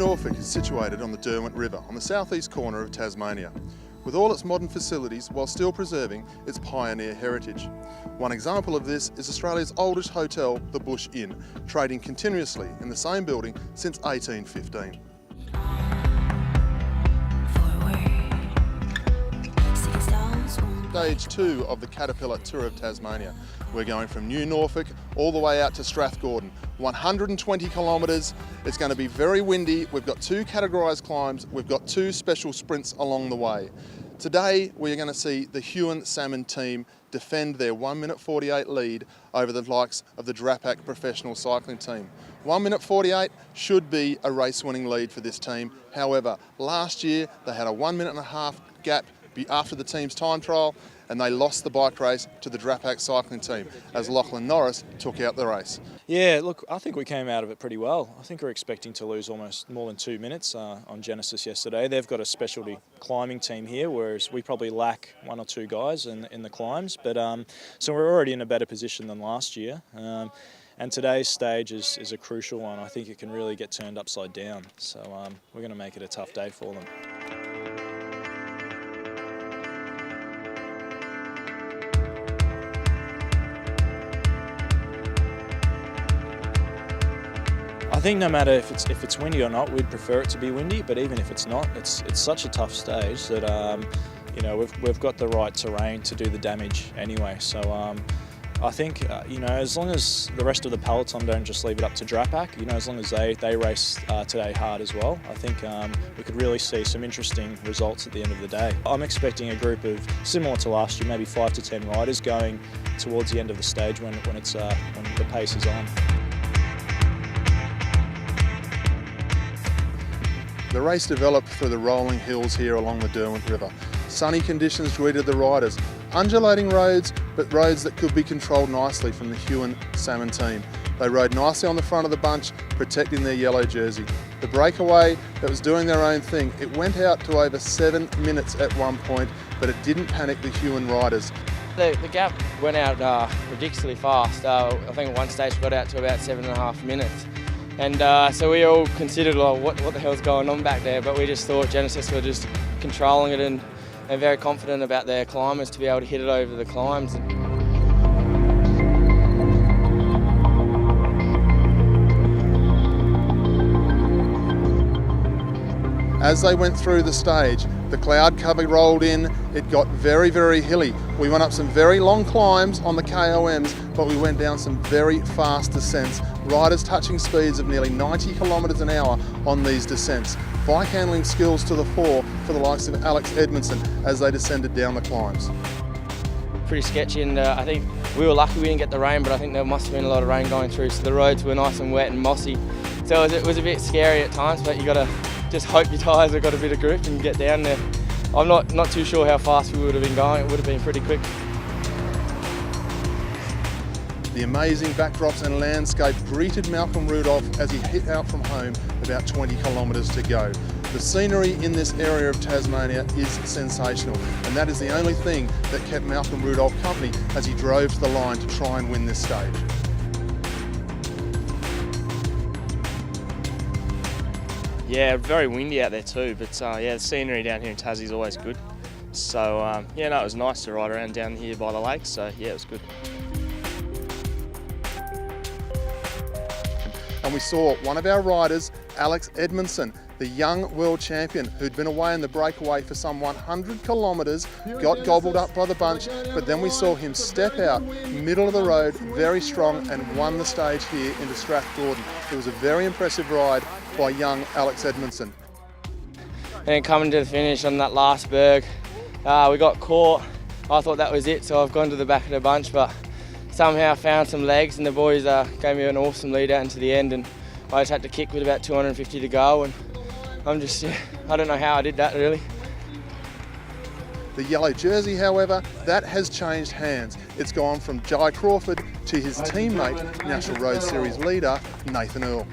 Norfolk is situated on the Derwent River on the southeast corner of Tasmania, with all its modern facilities while still preserving its pioneer heritage. One example of this is Australia's oldest hotel, the Bush Inn, trading continuously in the same building since 1815. Stage 2 of the Caterpillar Tour of Tasmania. We're going from New Norfolk all the way out to Strathgordon, 120 kilometres. It's going to be very windy. We've got 2 categorised climbs. We've got 2 special sprints along the way. Today we're going to see the Huon Salmon team defend their 1 minute 48 lead over the likes of the Drapac professional cycling team. 1 minute 48 should be a race-winning lead for this team. However, last year they had a 1 minute and a half gap after the team's time trial, and they lost the bike race to the Drapac cycling team as Lachlan Norris took out the race. Yeah, look, I think we came out of it pretty well. I think we're expecting to lose almost more than 2 minutes on Genesis yesterday. They've got a specialty climbing team here, whereas we probably lack 1 or 2 guys in the climbs. But so we're already in a better position than last year. And today's stage is a crucial one. I think it can really get turned upside down. So we're going to make it a tough day for them. I think no matter if it's windy or not, we'd prefer it to be windy. But even if it's not, it's such a tough stage that you know, we've got the right terrain to do the damage anyway. So I think you know, as long as the rest of the peloton don't just leave it up to Drapac, you know, as long as they race today hard as well, I think we could really see some interesting results at the end of the day. I'm expecting a group of, similar to last year, maybe 5 to 10 riders going towards the end of the stage when the pace is on. The race developed through the rolling hills here along the Derwent River. Sunny conditions greeted the riders. Undulating roads, but roads that could be controlled nicely from the Huon Salmon team. They rode nicely on the front of the bunch, protecting their yellow jersey. The breakaway that was doing their own thing, it went out to over 7 minutes at one point, but it didn't panic the Huon riders. The gap went out ridiculously fast. I think at one stage got out to about 7.5 minutes. And so we all considered, like, what the hell's going on back there, but we just thought Genesis were just controlling it and very confident about their climbers to be able to hit it over the climbs. As they went through the stage, the cloud cover rolled in, it got very, very hilly. We went up some very long climbs on the KOMs, but we went down some very fast descents. Riders touching speeds of nearly 90 kilometres an hour on these descents. Bike handling skills to the fore for the likes of Alex Edmondson as they descended down the climbs. Pretty sketchy, and I think we were lucky we didn't get the rain, but I think there must have been a lot of rain going through, so the roads were nice and wet and mossy. So it was a bit scary at times, but you got to just hope your tyres have got a bit of grip and get down there. I'm not too sure how fast we would have been going. It would have been pretty quick. The amazing backdrops and landscape greeted Malcolm Rudolph as he hit out from home about 20 kilometres to go. The scenery in this area of Tasmania is sensational, and that is the only thing that kept Malcolm Rudolph company as he drove to the line to try and win this stage. Yeah, very windy out there too, but yeah, the scenery down here in Tassie is always good. So yeah, no, it was nice to ride around down here by the lake, so yeah, it was good. And we saw one of our riders, Alex Edmondson, the young world champion who'd been away in the breakaway for some 100 kilometres, got gobbled up by the bunch, but then we saw him step out, middle of the road, very strong, and won the stage here into Strathgordon. It was a very impressive ride by young Alex Edmondson. And coming to the finish on that last berg, we got caught. I thought that was it, so I've gone to the back of the bunch, but somehow found some legs, and the boys gave me an awesome lead out into the end, and I just had to kick with about 250 to go, and I don't know how I did that really. The yellow jersey, however, that has changed hands. It's gone from Jai Crawford to his teammate, National Road Series leader, Nathan Earl.